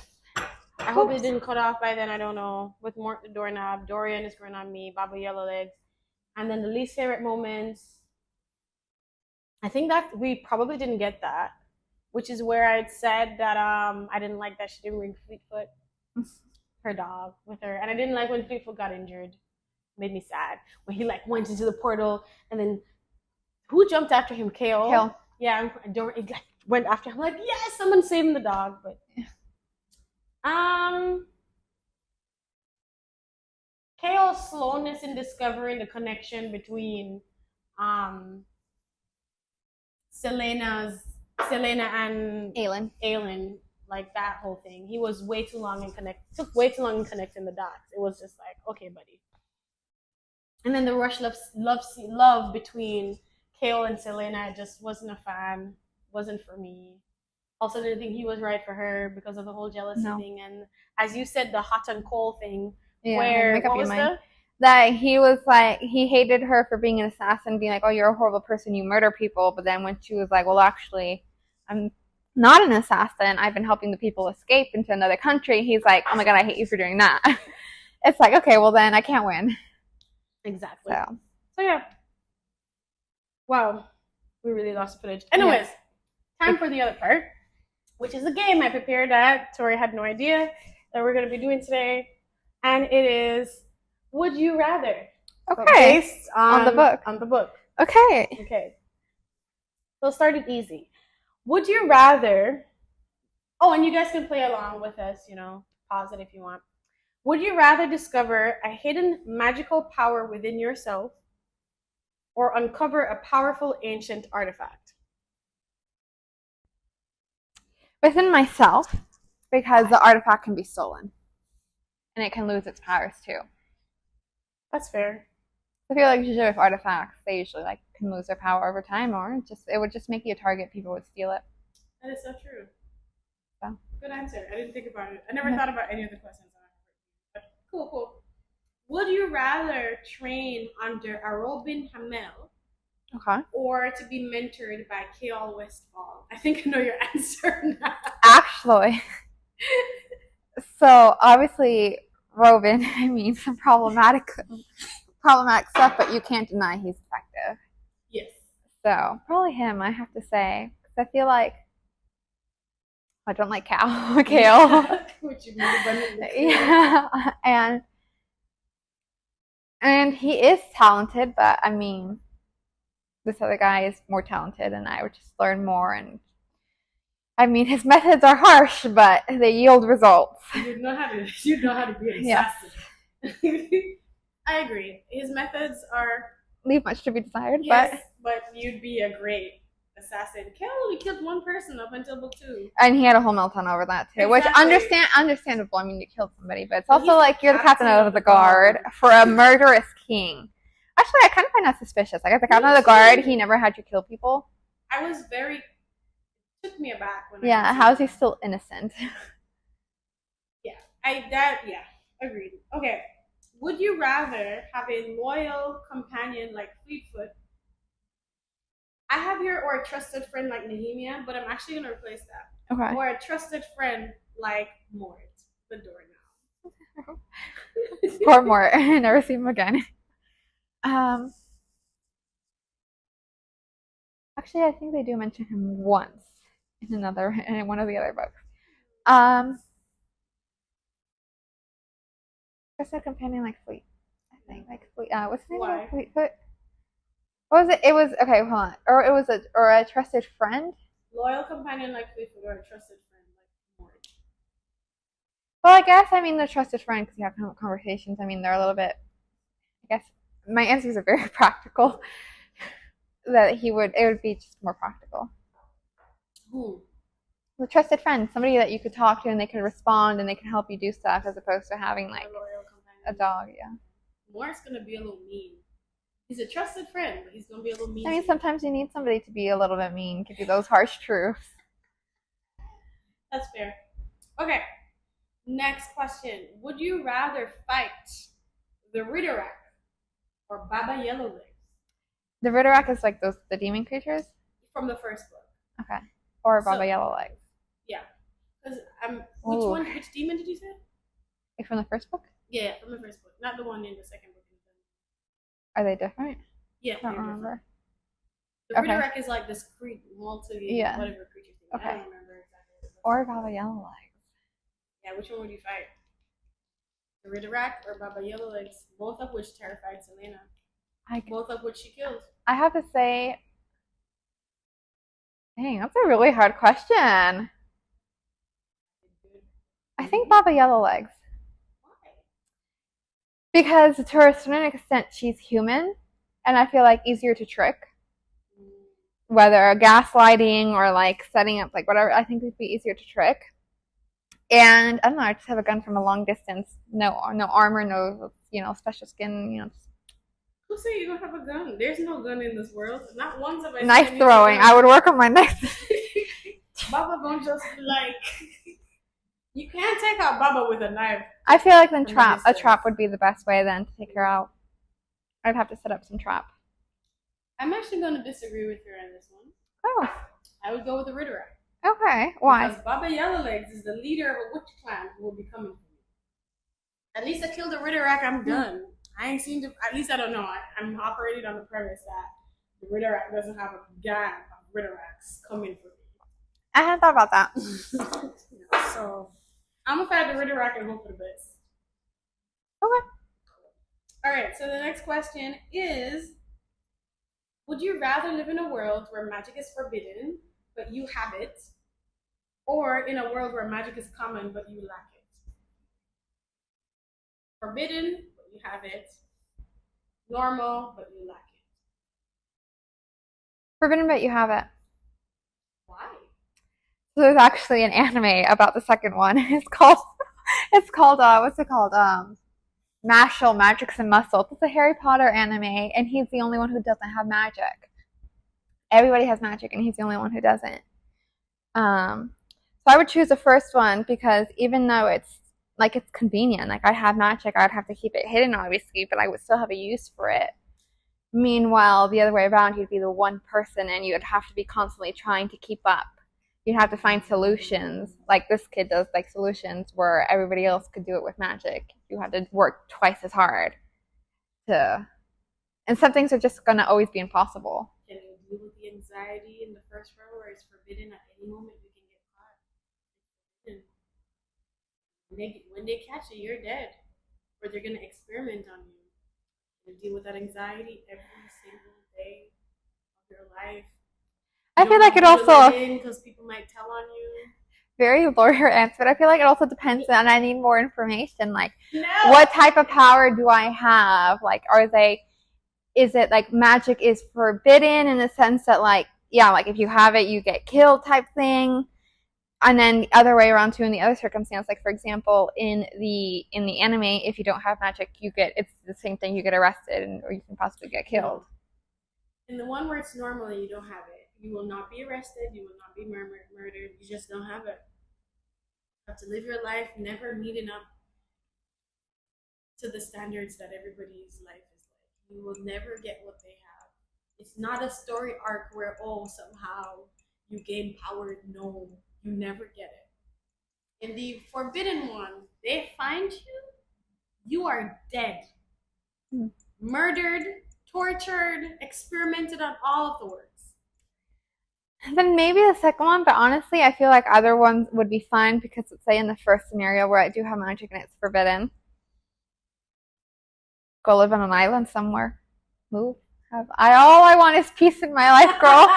Speaker 1: I hope it didn't cut off by then. I don't know. With Mort the doorknob, Dorian is growing on me, Baba Yellowlegs, and then the least favorite moments. I think that we probably didn't get that, which is where I'd said that I didn't like that she didn't bring Fleetfoot, her dog, with her, and I didn't like when Fleetfoot got injured. Made me sad when he like went into the portal and then who jumped after him? Kale. Yeah, I don't. It went after him like yes, someone saving the dog, but Kale's slowness in discovering the connection between Selena and Aelin, like that whole thing. He was way too long in took way too long in connecting the dots. It was just like, okay, buddy. And then the rush love between Kale and Selena, I just wasn't a fan. Wasn't for me. Also didn't think he was right for her because of the whole jealousy thing. And as you said, the hot and cold thing. Yeah, where what was
Speaker 2: that he was like, he hated her for being an assassin, being like, oh, you're a horrible person, you murder people. But then when she was like, well, actually, I'm not an assassin, I've been helping the people escape into another country, he's like, oh my god, I hate you for doing that. It's like, okay, well then I can't win.
Speaker 1: Exactly. So yeah. Wow. We really lost the footage. Anyways, time for the other part, which is a game I prepared that Tori had no idea that we're going to be doing today. And it is Would You Rather.
Speaker 2: Okay.
Speaker 1: Based on the book. On the book.
Speaker 2: Okay.
Speaker 1: Okay. So start it easy. Would you rather... Oh, and you guys can play along with us, pause it if you want. Would you rather discover a hidden magical power within yourself or uncover a powerful ancient artifact?
Speaker 2: Within myself, because the artifact can be stolen. And it can lose its powers too.
Speaker 1: That's fair.
Speaker 2: I feel like usually with artifacts, they usually can lose their power over time, or it would just make you a target. People would steal it.
Speaker 1: That is so true. So. Good answer. I didn't think about it. I never thought about any of the questions. But cool. Would you rather train under a Robin Hamel, or to be mentored by Keal Westfall? I think I know your answer now.
Speaker 2: Actually, so obviously. Robin, some problematic stuff, but you can't deny he's effective.
Speaker 1: Yes.
Speaker 2: So probably him, I have to say, because I feel like I don't like Kale.
Speaker 1: Which you made abundantly clear.
Speaker 2: Yeah, and he is talented, but this other guy is more talented, and I would just learn more. And his methods are harsh, but they yield results.
Speaker 1: You know how to be an assassin. Yeah. I agree. His methods
Speaker 2: leave much to be desired.
Speaker 1: Yes, but you'd be a great assassin. Kel only killed one person up until book 2.
Speaker 2: And he had a whole meltdown over that too, which understandable. You killed somebody, but it's also like you're the captain of the guard for a murderous king. Actually, I kind of find that suspicious. Like, as the captain of the guard, he never had you kill people.
Speaker 1: I was very... took me aback when
Speaker 2: how is he still innocent?
Speaker 1: Agreed. Okay. Would you rather have a loyal companion like Fleetfoot? I have here or a trusted friend like Nehemia, but I'm actually gonna replace that.
Speaker 2: Okay.
Speaker 1: Or a trusted friend like Mort, the doorknob.
Speaker 2: Poor Mort. I never see him again. Actually, I think they do mention him once in one of the other books. Trusted companion like Fleet. I think Fleet. What's the name of Fleetfoot? What was it? It was okay. Hold on. Or it was a trusted friend.
Speaker 1: Loyal companion like Fleetfoot, or a trusted friend like Mort.
Speaker 2: Well, I guess the trusted friend, because you have conversations. They're a little bit. I guess my answers are very practical. That it would be just more practical.
Speaker 1: Who?
Speaker 2: A trusted friend, somebody that you could talk to and they can respond and they can help you do stuff, as opposed to having like a dog. Yeah.
Speaker 1: Moore's gonna be a little mean. He's a trusted friend, but he's gonna be a little mean.
Speaker 2: I mean, sometimes you need somebody to be a little bit mean, give you those harsh truths.
Speaker 1: That's fair. Okay. Next question. Would you rather fight the Ridderak or Baba Yellowlegs?
Speaker 2: The Ridderak is like the demon creatures?
Speaker 1: From the first book.
Speaker 2: Okay. Or Baba Yellowlegs.
Speaker 1: Yeah. Because which demon did you say?
Speaker 2: Like from the first book?
Speaker 1: Yeah, from the first book. Not the one in the second book.
Speaker 2: Are they different?
Speaker 1: Yeah.
Speaker 2: I don't remember.
Speaker 1: The Ridderak is like this whatever creature thing.
Speaker 2: Okay.
Speaker 1: I don't remember exactly.
Speaker 2: Or Baba Yellowlegs.
Speaker 1: Yeah, which one would you fight? The Ridderak or Baba Yellowlegs? Both of which terrified Selena. Both of which she killed.
Speaker 2: I have to say, dang, that's a really hard question. I think Baba Yellowlegs.
Speaker 1: Why?
Speaker 2: Because to a certain extent, she's human, and I feel like easier to trick. Whether gaslighting or like setting up like whatever, I think it'd be easier to trick. And I don't know, I just have a gun from a long distance. No armor, no special skin.
Speaker 1: Who say you don't have a gun? There's no gun in this world. Not once have I seen
Speaker 2: knife throwing. I would work on my knife.
Speaker 1: Baba gonna just be like, you can't take out Baba with a knife.
Speaker 2: I feel like a trap would be the best way then to take her out. I'd have to set up some trap.
Speaker 1: I'm actually going to disagree with her on this one.
Speaker 2: Oh.
Speaker 1: I would go with the Ridderak.
Speaker 2: Okay. Why?
Speaker 1: Because Baba Yellowlegs is the leader of a witch clan who will be coming for me. At least I killed the Ridderak, I'm done. I ain't seen at least I don't know. I'm operating on the premise that the Ridderak doesn't have a gang of Ridderaks coming for me.
Speaker 2: I hadn't thought about that.
Speaker 1: So I'm gonna fight the Ridderak and hope for the best.
Speaker 2: Okay.
Speaker 1: Alright, so the next question is, would you rather live in a world where magic is forbidden, but you have it, or in a world where magic is common, but you lack it? Forbidden, but you have it. Normal, but you lack it.
Speaker 2: Forbidden, but you have it.
Speaker 1: Why?
Speaker 2: So there's actually an anime about the second one. It's called what's it called? Mashal, Magics and Muscle. It's a Harry Potter anime, and he's the only one who doesn't have magic. Everybody has magic, and he's the only one who doesn't. So I would choose the first one because even though it's convenient, like I have magic, I'd have to keep it hidden obviously, but I would still have a use for it. Meanwhile, the other way around, you'd be the one person, and you'd have to be constantly trying to keep up. You'd have to find solutions, like this kid does, like solutions where everybody else could do it with magic. You had to work twice as hard and some things are just gonna always be impossible.
Speaker 1: Can you deal with the anxiety in the first row where it's forbidden at any moment you can get caught? When they catch you, you're dead. Or they're gonna experiment on you. You deal with that anxiety every single day of your life.
Speaker 2: I feel like it also,
Speaker 1: because people might tell on you.
Speaker 2: Very lawyer answer, but I feel like it also depends, and I need more information. Like, what type of power do I have? Like, is it like magic is forbidden in the sense that like if you have it, you get killed type thing? And then the other way around too, in the other circumstance, like for example, in the anime, if you don't have magic, it's the same thing. You get arrested, or you can possibly get killed.
Speaker 1: In the one where it's normally you don't have it. You will not be arrested. You will not be murdered. You just don't have it. You have to live your life never meeting up to the standards that everybody's life is like. You will never get what they have. It's not a story arc where, somehow you gain power. No, you never get it. In the forbidden one, they find you, you are dead. Murdered, tortured, experimented on all of the words.
Speaker 2: Then maybe the second one, but honestly, I feel like either one would be fine because let's say in the first scenario where I do have magic and it's forbidden, go live on an island somewhere. Move. All I want is peace in my life, girl.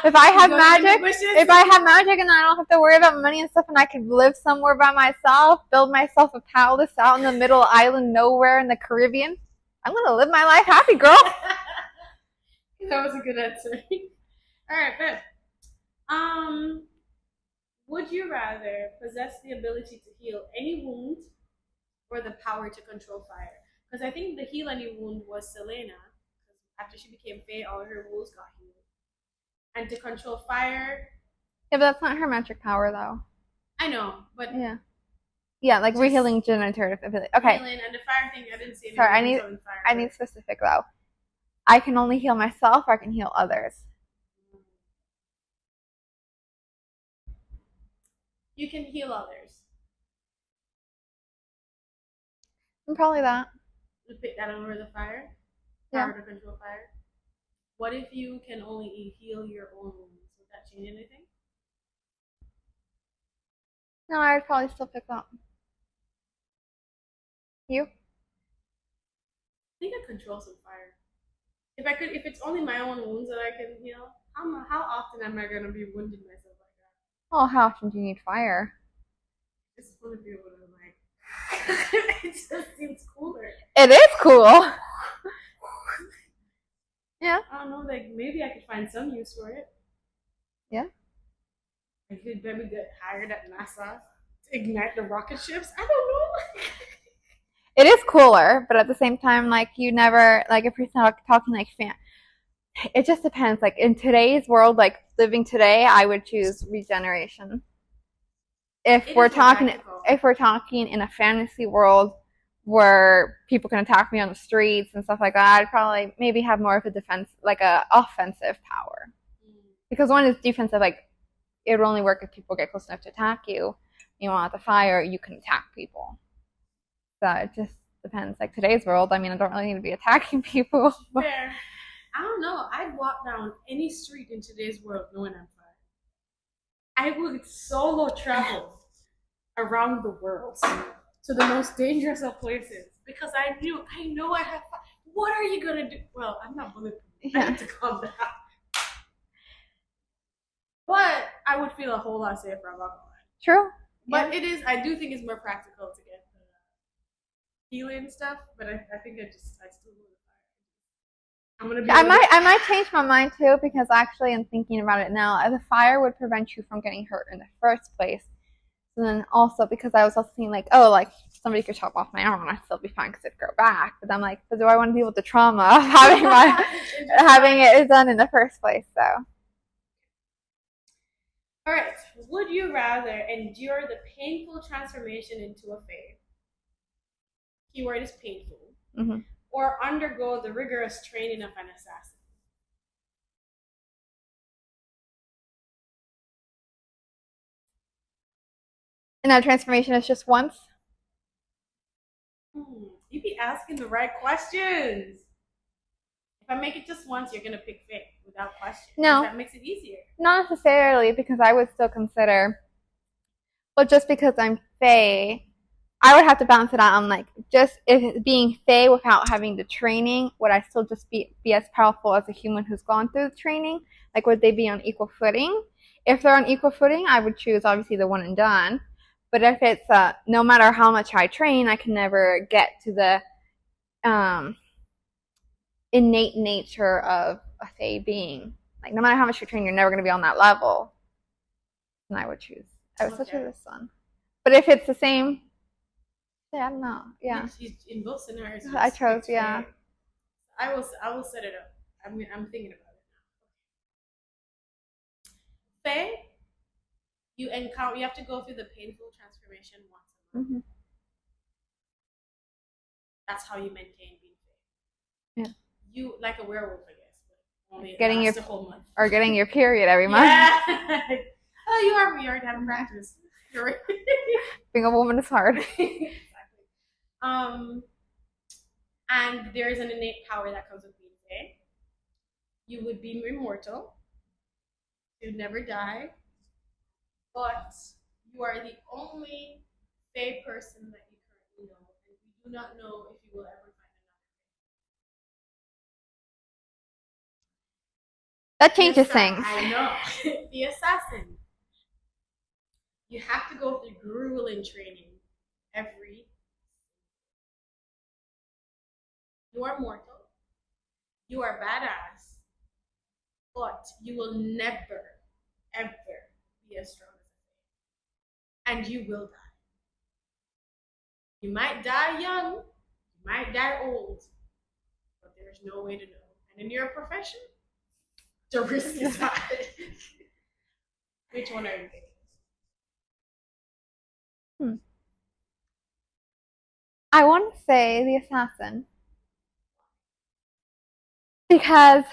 Speaker 2: If I have magic and I don't have to worry about money and stuff and I could live somewhere by myself, build myself a palace out in the middle island nowhere in the Caribbean, I'm going to live my life happy, girl.
Speaker 1: That was a good answer. All right, good. Would you rather possess the ability to heal any wound or the power to control fire? Because I think the heal any wound was Selena. Because after she became Fae, all her wounds got healed. And to control fire.
Speaker 2: Yeah, but that's not her magic power, though.
Speaker 1: I know, but
Speaker 2: yeah. Yeah, like rehealing generative ability. Okay.
Speaker 1: Healing and the fire thing, I didn't see any.
Speaker 2: Sorry, I need specific though. I can only heal myself, or I can heal others.
Speaker 1: You can heal others.
Speaker 2: Probably that.
Speaker 1: You pick that over the fire.
Speaker 2: Yeah.
Speaker 1: Power to control fire. What if you can only heal your own wounds? Would that change anything?
Speaker 2: No, I would probably still pick that. You?
Speaker 1: I think I control some fire. If it's only my own wounds that I can heal, how often am I gonna be wounding myself like that?
Speaker 2: Oh, how often do you need fire?
Speaker 1: I just want to be able to like. It just seems cooler.
Speaker 2: It is cool. Yeah.
Speaker 1: I don't know. Like maybe I could find some use for it.
Speaker 2: Yeah.
Speaker 1: I could maybe get hired at NASA to ignite the rocket ships. I don't know.
Speaker 2: It is cooler, but at the same time, like you never like if you're talking like fan. It just depends. Like in today's world, like living today, I would choose regeneration. If we're talking in a fantasy world where people can attack me on the streets and stuff like that, I'd probably maybe have more of a defense, like a offensive power. Because one is defensive, like it would only work if people get close enough to attack you. You want the fire, you can attack people. So it just depends. Like today's world, I mean, I don't really need to be attacking people.
Speaker 1: Fair. I don't know. I'd walk down any street in today's world knowing I'm fine. I would solo travel around the world to the most dangerous of places because I know I have fun. What are you gonna do? Well, I'm not bulletproof. I need to calm down. But I would feel a whole lot safer about it.
Speaker 2: True.
Speaker 1: But it is. I do think it's more practical to get the healing stuff. But I think I still go with fire. I'm gonna be.
Speaker 2: I might change my mind too because actually, I'm thinking about it now. The fire would prevent you from getting hurt in the first place. And then also because I was also thinking like, oh, like somebody could chop off my arm and I'd still be fine because it'd grow back. But I'm like, but do I want to deal with the trauma of having it done in the first place? So.
Speaker 1: All right. Would you rather endure the painful transformation into a fae? Keyword is painful.
Speaker 2: Mm-hmm.
Speaker 1: Or undergo the rigorous training of an assassin?
Speaker 2: And that transformation is just once?
Speaker 1: You be asking the right questions. If I make it just once, you're going to pick fae without question.
Speaker 2: No.
Speaker 1: That makes it easier.
Speaker 2: Not necessarily, because I would still consider, well, just because I'm fae, I would have to balance it out on like, just if being fae without having the training, would I still just be as powerful as a human who's gone through the training? Like, would they be on equal footing? If they're on equal footing, I would choose obviously the one and done. But if it's no matter how much I train, I can never get to the innate nature of a fae being. Like, no matter how much you train, you're never going to be on that level. And I would choose. I would still choose this one. But if it's the same, yeah, I don't know. Yeah.
Speaker 1: In both scenarios.
Speaker 2: I chose, yeah.
Speaker 1: I will set it up. I'm thinking about it now. Fae, you have to go through the painful transformation once a month.
Speaker 2: Mm-hmm.
Speaker 1: That's how you maintain being fae.
Speaker 2: Yeah.
Speaker 1: You like a werewolf, I guess. But only
Speaker 2: getting
Speaker 1: the whole month.
Speaker 2: Or getting your period every month.
Speaker 1: Yeah. Oh, you already have practice.
Speaker 2: Being a woman is hard.
Speaker 1: Exactly. And there is an innate power that comes with being fae. You would be immortal. You'd never die. But you are the only fae person that you currently know, and we do not know if you will ever find another fae.
Speaker 2: That changes things.
Speaker 1: I know. The assassin. You have to go through grueling training every. You are mortal. You are badass. But you will never, ever be as strong as a fae. and you will die. You might die young, you might die old, but there's no way to know. And in your profession, the risk is high. Which one are you thinking?
Speaker 2: I want to say the assassin. Because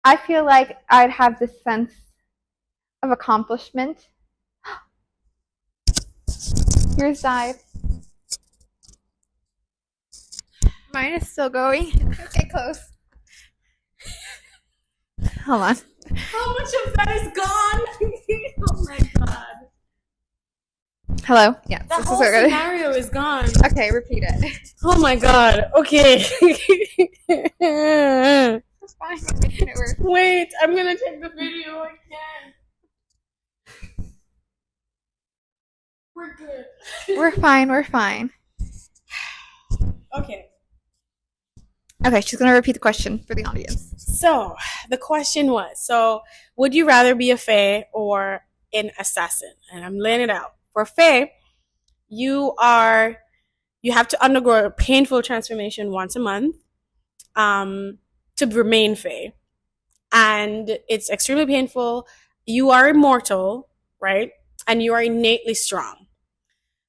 Speaker 2: I feel like I'd have this sense of accomplishment. Yours died. Mine is still going. Okay, close. Hold on.
Speaker 1: How much of that is gone? Oh my god.
Speaker 2: Hello? Yeah.
Speaker 1: The whole scenario is gone.
Speaker 2: Okay, repeat it.
Speaker 1: Oh my god. Okay.
Speaker 2: That's fine. I'm making it work.
Speaker 1: Wait, I'm gonna take the video again. We're good.
Speaker 2: We're fine. We're fine.
Speaker 1: Okay.
Speaker 2: Okay, she's gonna repeat the question for the audience.
Speaker 1: So, the question was, would you rather be a fae or an assassin? And I'm laying it out. For fae, you have to undergo a painful transformation once a month to remain fae. And it's extremely painful. You are immortal, right? And you are innately strong.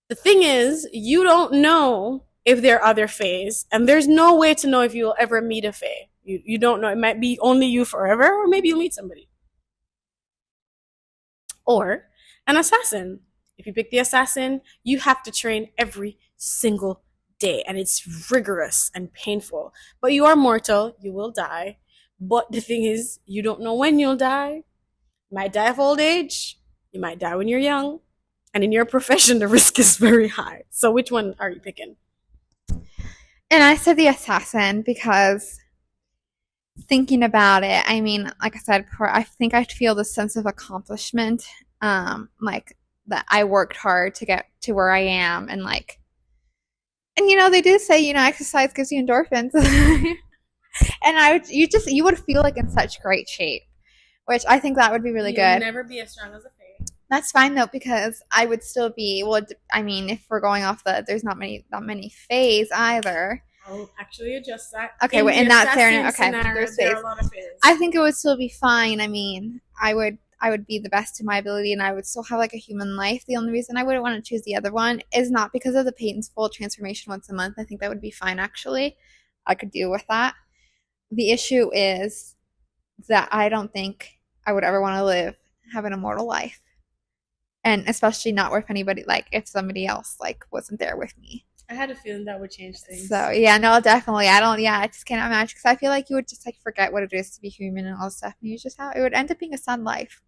Speaker 1: The thing is, you don't know if there are other faes, and there's no way to know if you'll ever meet a fae. You don't know. It might be only you forever, or maybe you'll meet somebody. Or an assassin. If you pick the assassin, you have to train every single day, and it's rigorous and painful. But you are mortal. You will die. But the thing is, you don't know when you'll die. You might die of old age. You might die when you're young. And in your profession, the risk is very high. So which one are you picking?
Speaker 2: And I said the assassin because thinking about it, I mean, like I said before, I think I'd feel this sense of accomplishment, like that I worked hard to get to where I am, and they do say, exercise gives you endorphins, and you would feel like in such great shape, which I think that would be really good.
Speaker 1: You'd never be as strong as a fae.
Speaker 2: That's fine though, because I would still be. Well, I mean, if we're going off there's not many faes either.
Speaker 1: I'll actually adjust that.
Speaker 2: Okay, in that scenario, okay,
Speaker 1: there are a lot of faes.
Speaker 2: I think it would still be fine. I mean, I would be the best to my ability, and I would still have like a human life. The only reason I wouldn't want to choose the other one is not because of the painful transformation once a month. I think that would be fine, actually. I could deal with that. The issue is that I don't think I would ever want to have an immortal life. And especially not with anybody, if somebody else, wasn't there with me.
Speaker 1: I had a feeling that would change things.
Speaker 2: So, yeah, no, definitely. I just can't imagine, because I feel like you would just, forget what it is to be human and all this stuff. And it would end up being a sad life.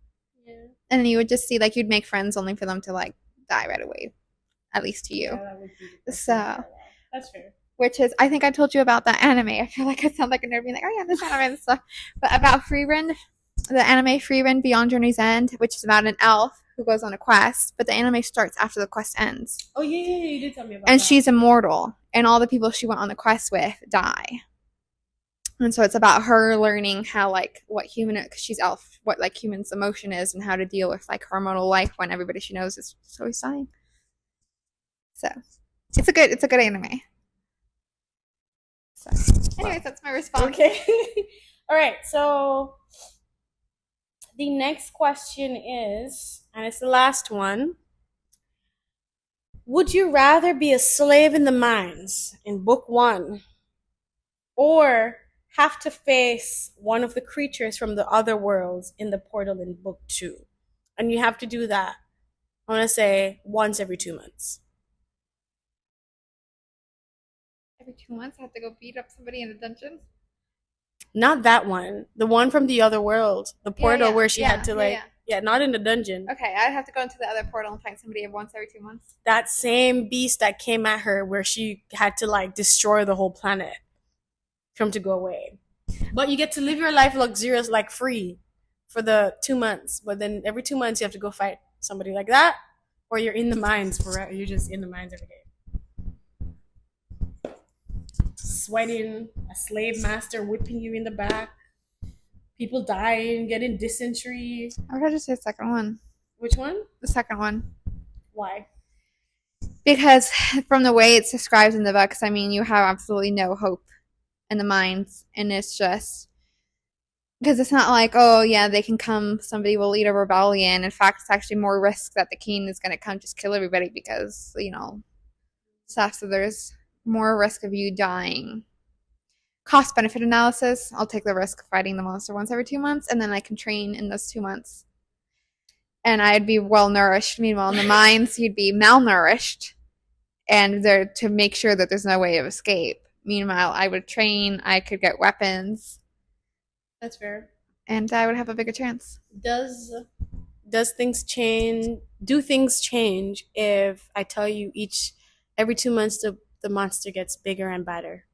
Speaker 2: Yeah. And then you would just see, you'd make friends only for them to, die right away. At least to you. Yeah, that would be so.
Speaker 1: That's fair.
Speaker 2: Which is, I think I told you about that anime. I feel like I sound like a nerd being like, oh yeah, this anime and stuff. But about Frieren, the anime Frieren Beyond Journey's End, which is about an elf who goes on a quest, but the anime starts after the quest ends.
Speaker 1: Oh yeah, you did tell me about
Speaker 2: that. And
Speaker 1: she's
Speaker 2: she's immortal, and all the people she went on the quest with die. And so it's about her learning how, what human, because she's elf, what, humans' emotion is, and how to deal with, hormonal life when everybody she knows is always dying. So, it's a good anime. So, anyways, that's my response.
Speaker 1: Okay. All right, so the next question is, and it's the last one. Would you rather be a slave in the mines in book 1 or have to face one of the creatures from the other worlds in the portal in book 2? And you have to do that, I want to say, once every 2 months.
Speaker 2: Every 2 months I have to go beat up somebody in a dungeon?
Speaker 1: Not that one. The one from the other world. The portal where she had to not in the dungeon.
Speaker 2: Okay, I'd have to go into the other portal and find somebody once every 2 months.
Speaker 1: That same beast that came at her where she had to destroy the whole planet. Come to go away. But you get to live your life luxurious, free for the 2 months. But then every 2 months you have to go fight somebody like that, or you're in the mines forever. You're just in the mines every day. Sweating, a slave master whipping you in the back, people dying, getting dysentery.
Speaker 2: I would have to say the second one.
Speaker 1: Which one?
Speaker 2: The second one.
Speaker 1: Why?
Speaker 2: Because from the way it's described in the books, I mean, you have absolutely no hope in the mines, and it's just because it's not like, oh yeah, they can come, somebody will lead a rebellion. In fact, it's actually more risk that the king is going to come just kill everybody because, you know, stuff. So there's more risk of you dying. Cost benefit analysis, I'll take the risk of fighting the monster once every 2 months, and then I can train in those 2 months. And I'd be well nourished. Meanwhile, in the mines, you'd be malnourished, and there to make sure that there's no way of escape. Meanwhile, I would train, I could get weapons.
Speaker 1: That's fair.
Speaker 2: And I would have a bigger chance.
Speaker 1: Does things change? Do things change if I tell you every 2 months the monster gets bigger and badder?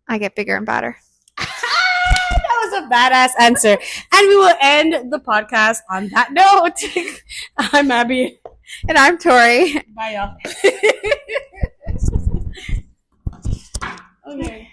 Speaker 2: I get bigger and badder.
Speaker 1: That was a badass answer. And we will end the podcast on that note. I'm Abby.
Speaker 2: And I'm Tori.
Speaker 1: Bye, y'all. Okay.